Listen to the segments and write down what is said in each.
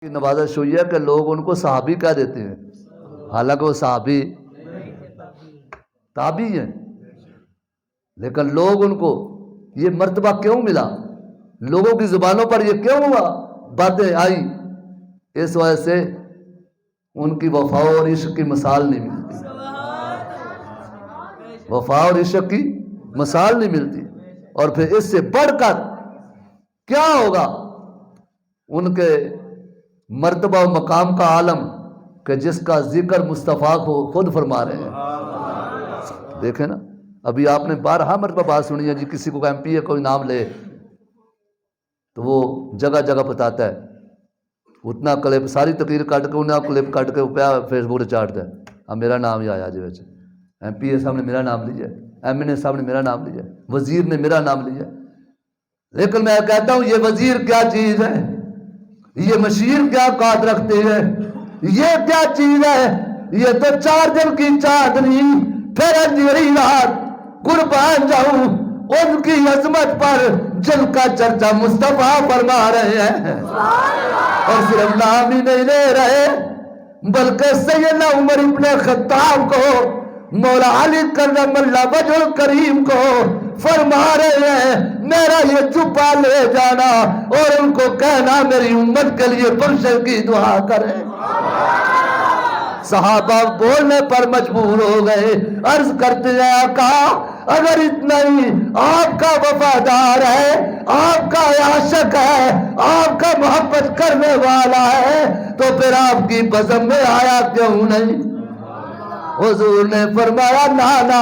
کی نوازش ہوئی ہے کہ لوگ ان کو صحابی کہہ دیتے ہیں، حالانکہ وہ صحابی تابعی ہیں، لیکن لوگ ان کو یہ مرتبہ کیوں ملا، لوگوں کی زبانوں پر یہ کیوں ہوا باتیں آئی، اس وجہ سے ان کی وفا اور عشق کی مثال نہیں ملتی، وفا اور عشق کی مثال نہیں ملتی۔ اور پھر اس سے بڑھ کر کیا ہوگا ان کے مرتبہ و مقام کا عالم کہ جس کا ذکر مصطفیٰ کو خود فرما رہے ہیں۔ دیکھیں نا، ابھی آپ نے بارہا مرتبہ بات سنی ہے، جی کسی کو ایم پی اے کوئی نام لے تو وہ جگہ جگہ بتاتا ہے، اتنا کلپ ساری تقریر کٹ کے انہیں کلپ کٹ کے پیا فیس بک چاڑتا ہے، اب میرا نام ہی آیا جی، ویسے ایم پی اے صاحب نے میرا نام لیا، ایم این اے صاحب نے میرا نام لیا، وزیر نے میرا نام لیا، لیکن میں کہتا ہوں یہ وزیر کیا چیز ہے، یہ مشیر کیا قات رکھتے ہیں، یہ کیا چیز ہے، یہ تو 4 دن کی چاندنی پھر اندھیری رات، قربان جاؤں ان کی عظمت پر جن کا چرچا مصطفیٰ فرما رہے ہیں، اور صرف نام ہی نہیں لے رہے بلکہ سیدنا عمر ابن خطاب کو، مولا علی کرم اللہ وجہ الکریم کو فرما رہے ہیں میرا یہ جبہ لے جانا اور ان کو کہنا میری امت کے لیے بخشش کی دعا کریں۔ صحابہ بولنے پر مجبور ہو گئے، عرض کرتے ہیں آقا اگر اتنا ہی آپ کا وفادار ہے، آپ کا عاشق ہے، آپ کا محبت کرنے والا ہے تو پھر آپ کی بزم میں آیا کیوں نہیں؟ حضور نے فرمایا نانا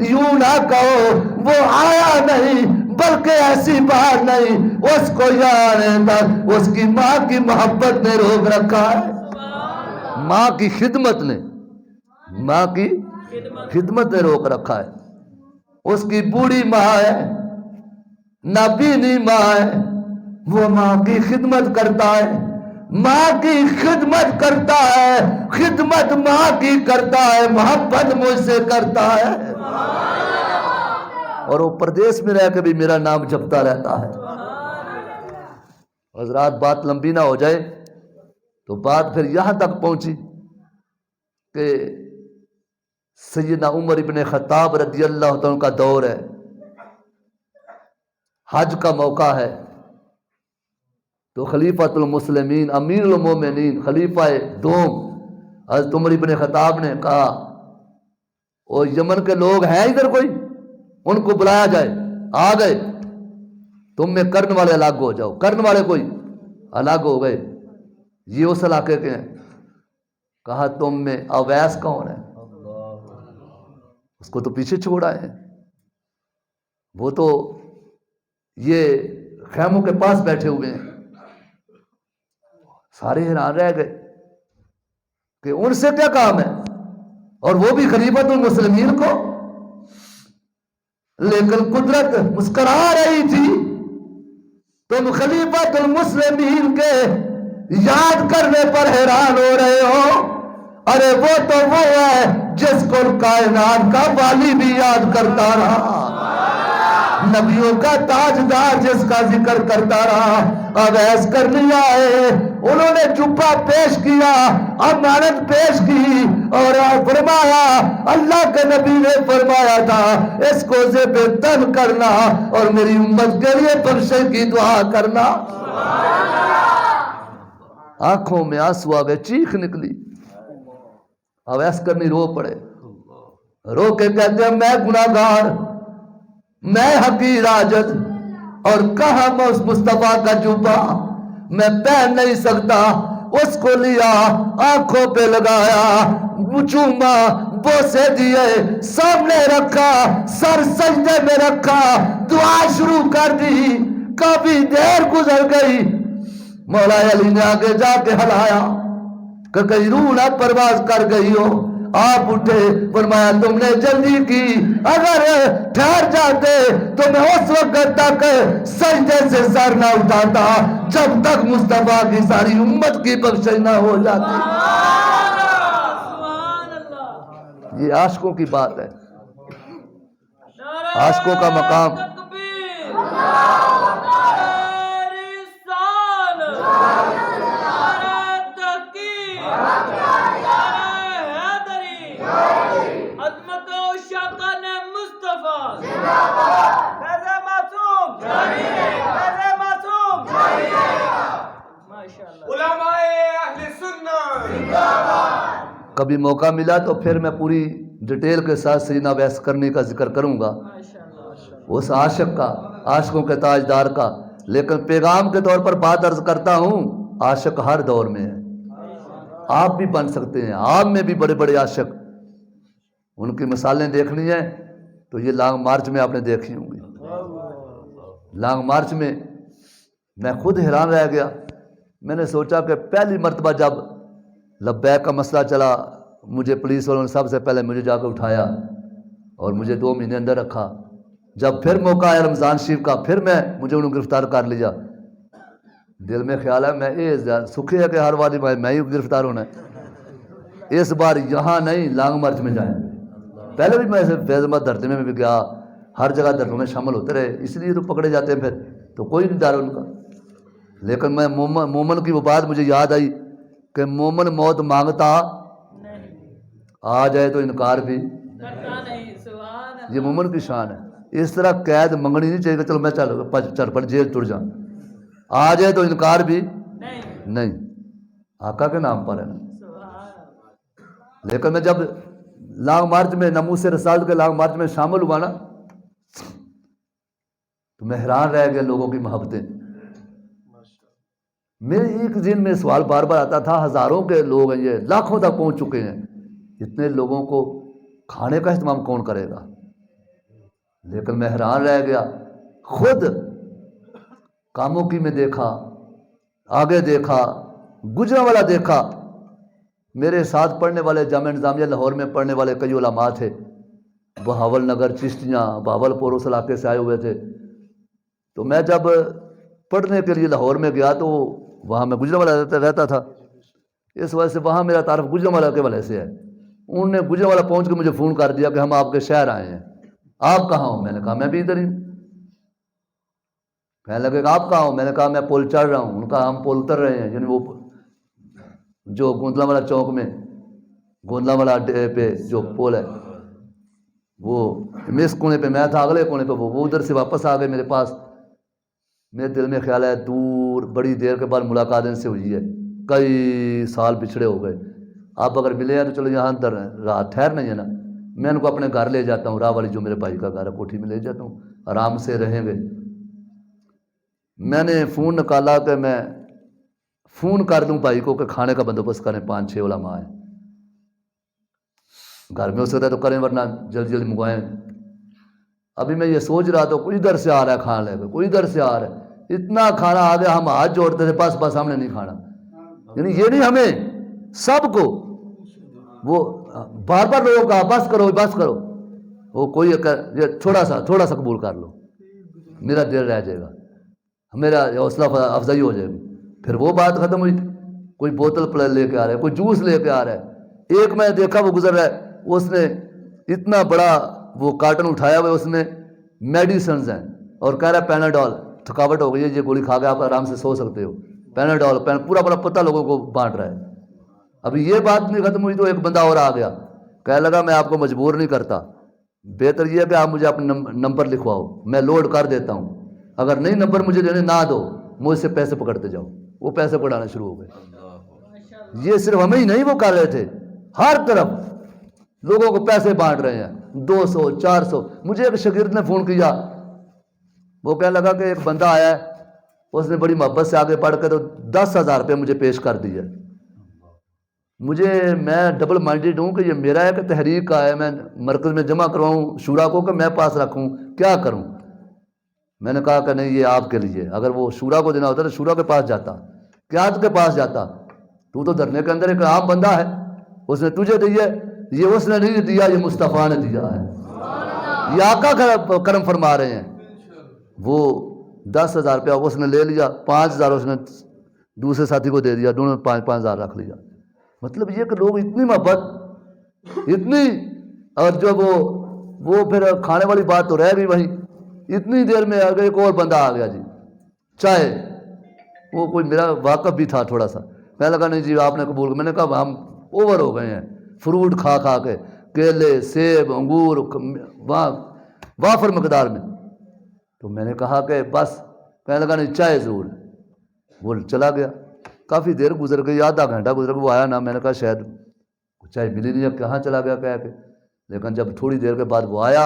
یوں نہ کہو، وہ آیا نہیں بلکہ ایسی بات نہیں، اس کو یاد تک اس کی ماں کی محبت نے روک رکھا ہے، ماں کی خدمت نے، ماں کی خدمت نے روک رکھا ہے، اس کی بوڑھی ماں ہے، نابینی ماں ہے، وہ ماں کی خدمت کرتا ہے، ماں کی خدمت کرتا ہے، خدمت ماں کی کرتا ہے، محبت مجھ سے کرتا ہے، اور وہ پردیس میں رہ کے بھی میرا نام جپتا رہتا ہے۔ حضرات بات لمبی نہ ہو جائے تو بات پھر یہاں تک پہنچی کہ سیدنا عمر ابن خطاب رضی اللہ عنہ کا دور ہے، حج کا موقع ہے، تو خلیفۃ المسلمین امیر المومنین خلیفہ دوم حضرت عمر ابن خطاب نے کہا وہ یمن کے لوگ ہیں ادھر کوئی، ان کو بلایا جائے، آ گئے، تم میں کرن والے الگ ہو جاؤ، کرن والے کوئی الگ ہو گئے، یہ اس علاقے کے ہیں، کہا تم میں اویس کون ہے، اس کو تو پیچھے چھوڑا ہے، وہ تو یہ خیموں کے پاس بیٹھے ہوئے ہیں، سارے حیران رہ گئے کہ ان سے کیا کام ہے، اور وہ بھی خلیفۃ المسلمین کو، لیکن قدرت مسکرا رہی تھی، تم خلیفۃ المسلمین کے یاد کرنے پر حیران ہو رہے ہو، ارے وہ تو وہ ہے جس کو کائنات کا والی بھی یاد کرتا رہا، نبیوں کا تاجدار جس کا ذکر کرتا رہا، اب ایس کرنی آئے، انہوں نے جبہ پیش کیا، امانت پیش کی، اور فرمایا اللہ کے نبی نے فرمایا تھا اس کو زیب تن کرنا اور میری امت کے لیے بخشش کی دعا کرنا۔ آنکھوں میں آنسو آ گئے، چیخ نکلی، اویس کرنی رو پڑے، رو کے کہتے ہیں میں گناہگار، میں حقیر عاجز، اور کہاں مصطفیٰ کا جبہ میں پہن نہیں سکتا، اس کو لیا آنکھوں پہ لگایا، چوما، بوسے دیے، سامنے رکھا، سر سجدے میں رکھا، دعا شروع کر دی، کافی دیر گزر گئی، مولا علی نے آگے جا کے ہلایا کہ کہیں روح نہ پرواز کر گئی ہو، آپ اٹھے، فرمایا تم نے جلدی کی، اگر ٹھہر جاتے تو میں اس وقت تک سجدے سے سر نہ اٹھاتا جب تک مصطفیٰ کی ساری امت کی بخشش نہ ہو جاتی۔ یہ عاشقوں کی بات ہے، عاشقوں کا مقام، کبھی موقع ملا تو پھر میں پوری ڈیٹیل کے ساتھ سیدنا ویس کرنی کا ذکر کروں گا، اس عاشق کا، عاشقوں کے تاجدار کا، لیکن پیغام کے طور پر بات عرض کرتا ہوں، عاشق ہر دور میں ہے، آپ بھی بن سکتے ہیں، آپ میں بھی بڑے بڑے عاشق، ان کی مثالیں دیکھنی ہیں تو یہ لانگ مارچ میں آپ نے دیکھی ہوں گی۔ لانگ مارچ میں میں خود حیران رہ گیا، میں نے سوچا کہ پہلی مرتبہ جب لبیک کا مسئلہ چلا، مجھے پولیس والوں نے سب سے پہلے مجھے جا کے اٹھایا اور مجھے 2 مہینے اندر رکھا۔ جب پھر موقع آیا رمضان شریف کا، پھر مجھے انہوں نے گرفتار کر لیا۔ دل میں خیال ہے میں سکھی ہے کہ ہر وادی میں ہی گرفتار ہونا ہے، اس بار یہاں نہیں لانگ مارچ میں جائیں۔ پہلے بھی میں فیض آباد دھرنے میں بھی گیا، ہر جگہ دھرنوں میں شامل ہوتے رہے، اس لیے تو پکڑے جاتے ہیں، پھر تو کوئی نہیں ڈر ان کا۔ لیکن میں مومن کی وہ بات مجھے یاد آئی کہ مومن موت مانگتا آ جائے تو انکار بھی، یہ مومن کی شان ہے۔ اس طرح قید منگنی نہیں چاہیے کہ چلو میں چل پڑ جیل تر جاؤں، آ جائے تو انکار بھی نہیں، آقا کے نام پر ہے نا۔ لیکن میں جب لانگ مارچ میں ناموس رسالت کے لانگ مارچ میں شامل ہوا نا تو میں حیران رہ گیا لوگوں کی محبتیں۔ میرے ایک ذہن میں سوال بار بار آتا تھا، ہزاروں کے لوگ ہیں، یہ لاکھوں تک پہنچ چکے ہیں، اتنے لوگوں کو کھانے کا اہتمام کون کرے گا؟ لیکن میں حیران رہ گیا، خود کاموں کی میں دیکھا، آگے دیکھا، گجرانوالہ دیکھا، میرے ساتھ پڑھنے والے جامعہ نظامیہ لاہور میں پڑھنے والے کئی علماء تھے، بہاول نگر، چشتیاں، بہاول پور اس علاقے سے آئے ہوئے تھے۔ تو میں جب پڑھنے کے لیے لاہور میں گیا تو وہاں میں گجرانوالہ رہتا تھا، اس وجہ سے وہاں میرا تعارف گجرانوالہ کے والے سے ہے۔ انہوں نے گجرانوالہ پہنچ کے مجھے فون کر دیا کہ ہم آپ کے شہر آئے ہیں، آپ کہاں ہو؟ میں نے کہا میں بھی ادھر ہی ہوں۔ کہنے لگے کہ آپ کہاں ہو؟ میں نے کہا میں پل چڑھ رہا ہوں۔ ان کا ہم پل اتر رہے ہیں، یعنی وہ جو گوندلانوالہ چوک میں، گوندلانوالہ اڈے پہ جو پل ہے، وہ میں اس کونے پہ میں تھا، اگلے کونے پہ وہ ادھر سے واپس آ گئے میرے پاس۔ میرے دل میں خیال ہے دور بڑی دیر کے بعد ملاقات ان سے ہوئی ہے، کئی سال پچھڑے ہو گئے، آپ اگر ملے ہیں تو چلو یہاں اندر رات ٹھہر نہیں ہے نا، میں ان کو اپنے گھر لے جاتا ہوں، راہ والی جو میرے بھائی کا گھر ہے کوٹھی میں لے جاتا ہوں، آرام سے رہیں گے۔ میں نے فون نکالا کہ میں فون کر دوں بھائی کو کہ کھانے کا بندوبست کریں، 5-6 علماء ہیں گھر میں، ہو سکتا ہے تو کریں ورنہ جلدی جلدی منگوائیں۔ ابھی میں یہ سوچ رہا تو کوئی ادھر سے آ رہا ہے کھانا لے کے، کوئی ادھر سے آ رہا ہے، اتنا کھانا آ گیا ہم ہاتھ جوڑتے تھے، بس ہم نے نہیں کھانا، یعنی یہ نہیں ہمیں سب کو، وہ بار بار لوگوں کا بس کرو بس کرو، وہ کوئی یہ تھوڑا سا قبول کر لو، میرا دل رہ جائے گا، میرا حوصلہ افزائی ہو جائے گی۔ پھر وہ بات ختم ہوئی، کوئی بوتل لے کے آ رہا ہے، کوئی جوس لے کے آ رہا ہے۔ ایک میں دیکھا وہ گزر رہا ہے، اس نے اتنا بڑا وہ کارٹن اٹھایا ہوا ہے، اس میں میڈیسنز ہیں اور کہہ رہا ہے پیناڈول، تھکاوٹ ہو گئی ہے، یہ گولی کھا کے آپ آرام سے سو سکتے ہو، پیناڈول پورا بڑا پتہ لوگوں کو بانٹ رہا ہے۔ ابھی یہ بات نہیں ختم ہوئی تو ایک بندہ اور آ گیا، کہنے لگا میں آپ کو مجبور نہیں کرتا، بہتر یہ ہے کہ آپ مجھے اپنا نمبر لکھواؤ، میں لوڈ کر دیتا ہوں، اگر نہیں نمبر مجھے دینے نہ دو مجھ سے پیسے پکڑتے جاؤ۔ وہ پیسے پکڑانا شروع ہو گئے۔ یہ صرف ہمیں ہی نہیں وہ کر رہے تھے، ہر طرف لوگوں کو پیسے بانٹ رہے ہیں، 200 400۔ مجھے ایک شاگرد نے فون کیا، وہ کہنے لگا کہ ایک بندہ آیا ہے، اس نے بڑی محبت سے آگے پڑھ کے تو 10,000 روپے مجھے پیش کر دیا۔ میں ڈبل مائنڈیڈ ہوں کہ یہ میرا ہے کہ تحریک کا ہے، میں مرکز میں جمع کرواؤں شورا کو کہ میں پاس رکھوں، کیا کروں؟ میں نے کہا کہ نہیں یہ آپ کے لیے، اگر وہ شورا کو دینا ہوتا تو شورا کے پاس جاتا، قیادت کے پاس جاتا، تو دھرنے کے اندر ایک عام بندہ ہے، اس نے تجھے دیا، یہ اس نے نہیں دیا، یہ مصطفیٰ نے دیا ہے، یہ آقا کرم فرما رہے ہیں۔ وہ 10,000 روپیہ اس نے لے لیا، 5,000 اس نے دوسرے ساتھی کو دے دیا، دونوں 5,000 رکھ لیا۔ مطلب یہ کہ لوگ اتنی محبت اتنی، اور جب وہ پھر کھانے والی بات تو رہ گئی وہیں، اتنی دیر میں آگے ایک اور بندہ آ گیا جی، چائے، وہ کوئی میرا واقف بھی تھا تھوڑا سا، میں لگا نہیں جی آپ نے قبول، میں نے کہا ہم اوور ہو گئے ہیں فروٹ کھا کے، کیلے، سیب، انگور، وہاں وافر مقدار میں. تو میں نے کہا کہ بس. کہنے لگا نہیں چائے ضرور. وہ چلا گیا. کافی دیر گزر گئی, آدھا گھنٹہ گزر گیا, وہ آیا نہ. میں نے کہا شاید چائے ملی نہیں, اب کہاں چلا گیا کہہ کے. لیکن جب تھوڑی دیر کے بعد وہ آیا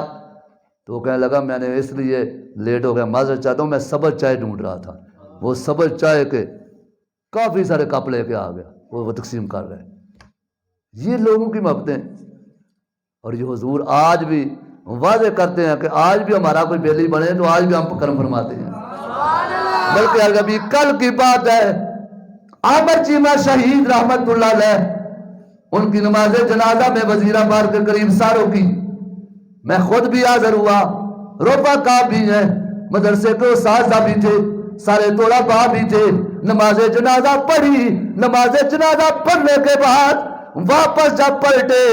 تو وہ کہنے لگا میں نے اس لیے لیٹ ہو گیا, معذرت چاہتا ہوں, میں سبز چائے ڈھونڈ رہا تھا. وہ سبز چائے کے کافی سارے کپ لے کے آ گیا, وہ تقسیم کر رہے. یہ لوگوں کی محبتیں. اور یہ حضور آج بھی واضح کرتے ہیں کہ آج بھی ہمارا کوئی بیلی بنے تو آج بھی ہم کرم فرماتے ہیں. بلکہ ابھی کل کی بات ہے, عامر چیمہ شہید رحمت اللہ علیہ, ان کی نماز جنازہ میں وزیر آباد کے قریب ساروں کی, میں خود بھی حاضر ہوا, رفقا بھی ہیں, مدرسے کے اساتذہ بھی تھے, سارے طلباء بھی تھے. نماز جنازہ پڑھی. نماز جنازہ پڑھنے کے بعد واپس جب پلٹے,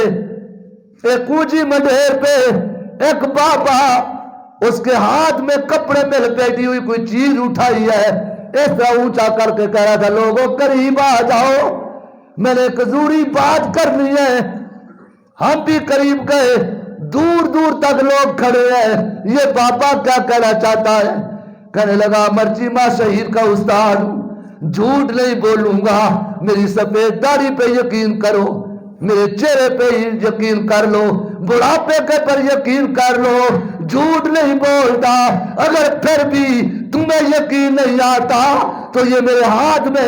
ایک اونچی مڈھیر پہ ایک بابا, اس کے ہاتھ میں کپڑے میں لپیٹی ہوئی کوئی چیز اٹھائی ہے, اس طرح اونچا کر کے کہہ رہا تھا لوگوں قریب آ جاؤ, میں نے ایک ضروری بات کرنی ہے. ہم بھی قریب گئے, دور دور تک لوگ کھڑے ہیں. یہ بابا کیا کہنا چاہتا ہے؟ کہنے لگا عامر چیمہ شہید کا استاد ہوں, جھوٹ نہیں بولوں گا, میری سفید داڑھی پہ یقین کرو, میرے چہرے پہ یقین کر لو, بڑھاپے کے پر یقین کر لو, جھوٹ نہیں بولتا. اگر پھر بھی تمہیں یقین نہیں آتا تو یہ میرے ہاتھ میں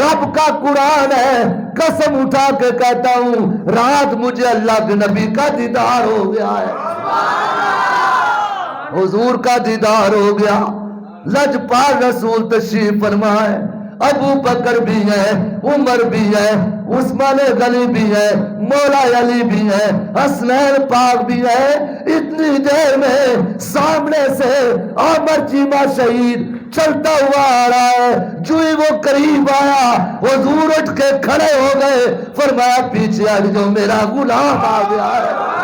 رب کا قرآن ہے, قسم اٹھا کے کہتا ہوں رات مجھے اللہ کے نبی کا دیدار ہو گیا ہے, حضور کا دیدار ہو گیا. لجپال رسول تشریف فرمائے, ابو بکر بھی ہے, عمر بھی ہے, عثمان غنی بھی ہے, مولا علی بھی ہے, حسنین پاک بھی ہے. اتنی دیر میں سامنے سے عامر چیمہ شہید چلتا ہوا آ رہا ہے. جو ہی وہ قریب آیا حضور اٹھ کے کھڑے ہو گئے, فرمایا پیچھے ہٹ جو میرا غلام آ گیا ہے.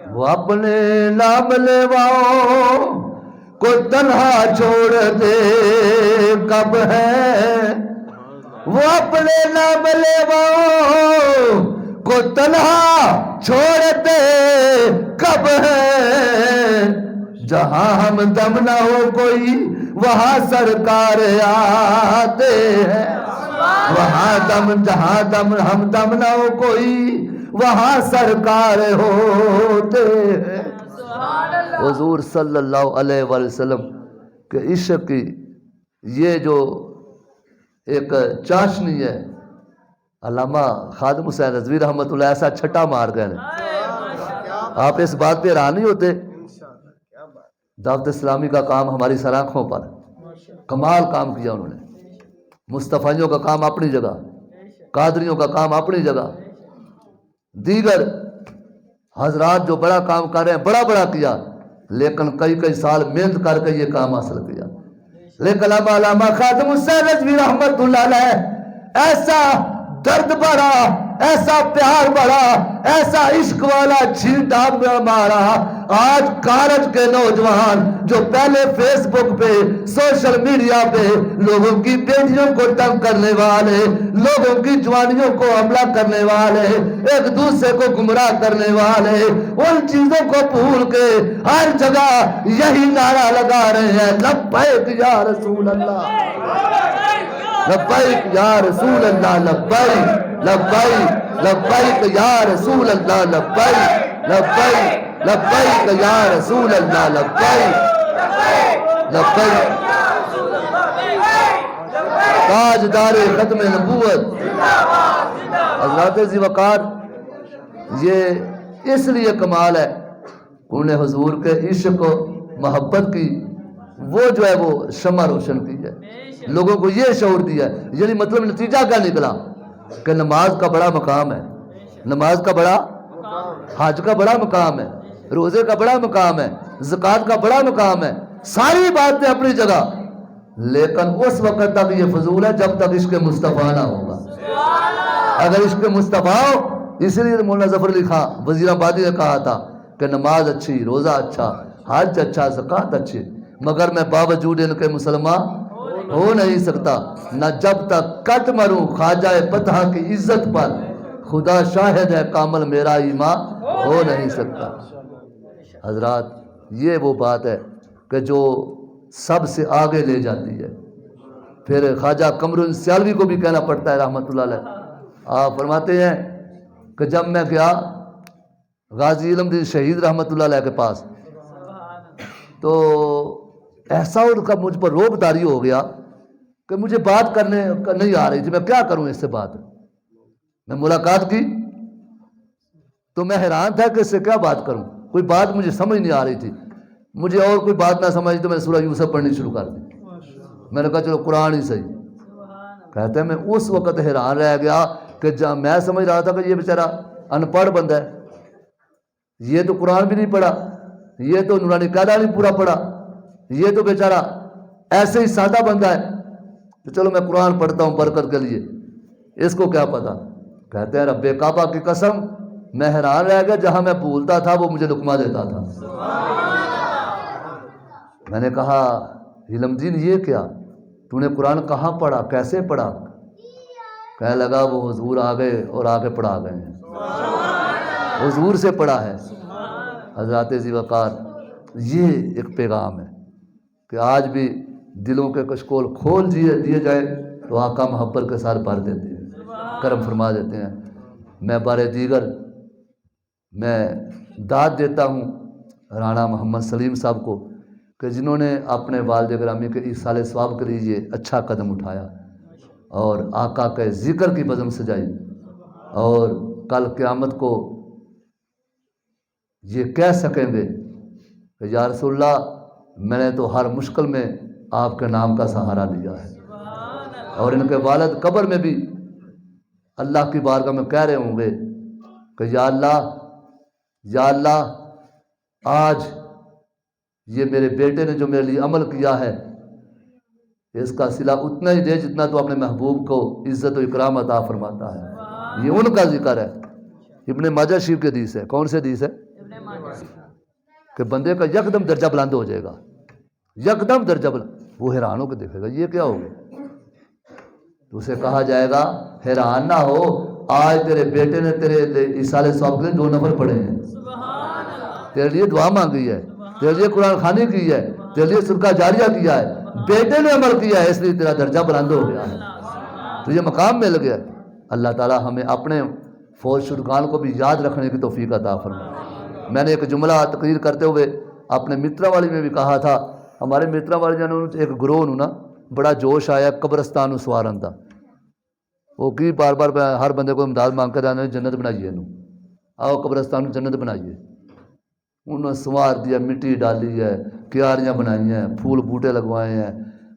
وہ اپنے نام لیواؤں کو تنہا چھوڑ دے کب ہے, وہ اپنے نام لیواؤں کو تنہا چھوڑ دے کب ہے. جہاں ہم دم نہ ہو کوئی وہاں سرکار آتے ہیں, وہاں دم جہاں دم ہم دم نہ ہو کوئی وہاں سرکار ہوتے ہیں. حضور صلی اللہ علیہ وآلہ وسلم کے عشق کی یہ جو ایک چاشنی ہے, علامہ خادم حسین رضوی رحمت اللہ ایسا چھٹا مار گئے. آپ اس بات پہ حیران نہیں ہوتے؟ دعوت اسلامی کا کام ہماری سر آنکھوں پر کمال کام کیا انہوں نے. مصطفیوں کا کام اپنی جگہ, قادریوں کا کام اپنی جگہ, دیگر حضرات جو بڑا کام کر رہے ہیں بڑا بڑا کیا, لیکن کئی سال محنت کر کے یہ کام حاصل کیا. لیکن علامہ خادم حسین رضوی رحمت اللہ علیہ ایسا درد بھرا, ایسا پیار بھرا, ایسا عشق والا چھینٹا مارا. آج کارج کے نوجوان جو پہلے فیس بک پہ سوشل میڈیا پہ لوگوں کی بیٹیوں کو تنگ کرنے والے, لوگوں کی جوانیوں کو حملہ کرنے والے, ایک دوسرے کو گمراہ کرنے والے, ان چیزوں کو بھول کے ہر جگہ یہی نعرہ لگا رہے ہیں لبیک یا رسول اللہ, لبیک یا رسول اللہ, لبیک لبیک لبیک یا رسول اللہ, لبیک لبیک لبیک یا رسول اللہ, لبیک لبیک. تاجدار ختم نبوت حضرات ذی وقار, یہ اس لیے کمال ہے انہیں حضور کے عشق و محبت کی وہ جو ہے وہ شمع روشن کی ہے, لوگوں کو یہ شعور دیا ہے. یعنی مطلب نتیجہ کیا نکلا کہ نماز کا بڑا مقام ہے, نماز کا بڑا, حج کا بڑا مقام ہے, روزے کا بڑا مقام ہے, زکوٰۃ کا بڑا مقام ہے, ساری باتیں اپنی جگہ. لیکن اس وقت تک یہ فضول ہے جب تک عشق مصطفیٰ نہ ہوگا. اگر عشق مصطفیٰ ہو، اسی لیے مولانا ظفر علی خان وزیر آبادی نے کہا تھا کہ نماز اچھی، روزہ اچھا، حج اچھا، زکوٰۃ اچھی، مگر میں باوجود ان کے مسلمان ہو نہیں سکتا. نہ جب تک کٹ مروں خواجہ پتہ کی عزت پر، خدا شاہد ہے کامل میرا ایمان ہو نہیں سکتا. حضرات یہ وہ بات ہے کہ جو سب سے آگے لے جاتی ہے. پھر خواجہ قمر سیالوی کو بھی کہنا پڑتا ہے رحمۃ اللہ علیہ. آپ فرماتے ہیں کہ جب میں گیا غازی علم دین شہید رحمۃ اللہ علیہ کے پاس، تو ایسا ان کا مجھ پر روب داری ہو گیا کہ مجھے بات کرنے نہیں آ رہی تھی. میں کیا کروں اس سے بات؟ میں ملاقات کی تو میں حیران تھا کہ اس سے کیا بات کروں. کوئی بات مجھے سمجھ نہیں آ رہی تھی. مجھے اور کوئی بات نہ سمجھ تو میں نے سورہ یوسف پڑھنی شروع کر دی. میں نے کہا چلو قرآن ہی صحیح. کہتے ہیں میں اس وقت حیران رہ گیا کہ جب میں سمجھ رہا تھا کہ یہ بیچارہ ان پڑھ بندہ ہے، یہ تو قرآن بھی نہیں پڑھا، یہ تو نورانی قاعدہ نہیں پورا پڑھا، یہ تو بیچارہ ایسے ہی سادہ بندہ ہے، تو چلو میں قرآن پڑھتا ہوں برکت کے لیے، اس کو کیا پتا. کہتے ہیں رب کعبہ کی قسم میں حیران رہ گیا، جہاں میں بھولتا تھا وہ مجھے لقمہ دیتا تھا. میں نے کہا علم دین یہ کیا، تو نے قرآن کہاں پڑھا، کیسے پڑھا؟ کہنے لگا وہ حضور آ گئے اور آگے پڑھا گئے ہیں، حضور سے پڑھا ہے. حضرات ذی وقار یہ ایک پیغام ہے کہ آج بھی دلوں کے کشکول کھول دیے جائے تو آقا محبت کے ساتھ بھر دیتے ہیں، کرم فرما دیتے ہیں. میں بارے دیگر میں داد دیتا ہوں رانا محمد سلیم صاحب کو کہ جنہوں نے اپنے والد گرامی کے ایصال ثواب کے لیے یہ اچھا قدم اٹھایا اور آقا کے ذکر کی بزم سجائی، اور کل قیامت کو یہ کہہ سکیں گے کہ یا رسول اللہ میں نے تو ہر مشکل میں آپ کے نام کا سہارا لیا ہے. اور ان کے والد قبر میں بھی اللہ کی بارگاہ میں کہہ رہے ہوں گے کہ یا اللہ آج یہ میرے بیٹے نے جو میرے لیے عمل کیا ہے اس کا صلہ اتنا ہی دے جتنا تو اپنے محبوب کو عزت و اکرام عطا فرماتا ہے. یہ ان کا ذکر ہے. ابن ماجہ شریف کی حدیث ہے. کون سے حدیث ہے؟ کہ بندے کا یکدم درجہ بلند ہو جائے گا، یکدم درجہ بلند. وہ حیران ہو کے دیکھے گا یہ کیا ہوگا. تو اسے کہا جائے گا حیران نہ ہو، آج تیرے بیٹے نے تیرے ایصال ثواب کے 2 نفل پڑھے ہیں، تیرے لیے دعا مانگی ہے، تیرے لیے قرآن خوانی کی ہے، تیرے لیے صدقہ جاریہ کیا ہے، بیٹے نے عمل کیا ہے، اس لیے تیرا درجہ بلند ہو گیا ہے، تو یہ مقام مل گیا. اللہ تعالی ہمیں اپنے فوج شدگان کو بھی یاد رکھنے کی توفیق عطا فرمائے. میں نے ایک جملہ تقریر کرتے ہوئے اپنے مترا والی میں بھی کہا تھا. ہمارے مترا والی جانوں ایک گروہ نا بڑا جوش آیا قبرستان سوارن تھا. وہ کی بار بار ہر بندے کو امداد مانگ کر آنے جنت بنائیے نو، آؤ قبرستان جنت بنائیے. انہوں نے سنوار دیا، مٹی ڈالی ہے، کیاریاں بنائی ہیں، پھول بوٹے لگوائے ہیں،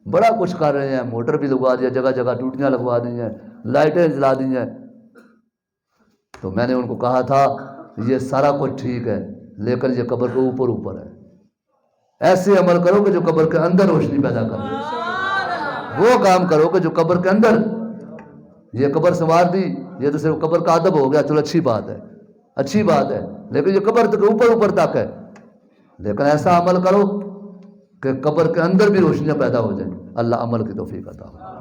بڑا کچھ کر رہے ہیں، موٹر بھی لگوا دیا، جگہ جگہ ٹوٹیاں لگوا دی ہیں، لائٹیں جلا دی ہیں. تو میں نے ان کو کہا تھا یہ سارا کچھ ٹھیک ہے لیکن یہ قبر کے اوپر ہے. ایسے عمل کرو کہ جو قبر کے اندر روشنی پیدا کرے، وہ کام کرو کہ جو قبر کے اندر. یہ قبر سنوار دی یہ تو صرف قبر کا ادب ہو گیا، چلو اچھی بات ہے، لیکن یہ قبر تک اوپر تک ہے. لیکن ایسا عمل کرو کہ قبر کے اندر بھی روشنیاں پیدا ہو جائیں. اللہ عمل کی توفیق عطا فرمائے.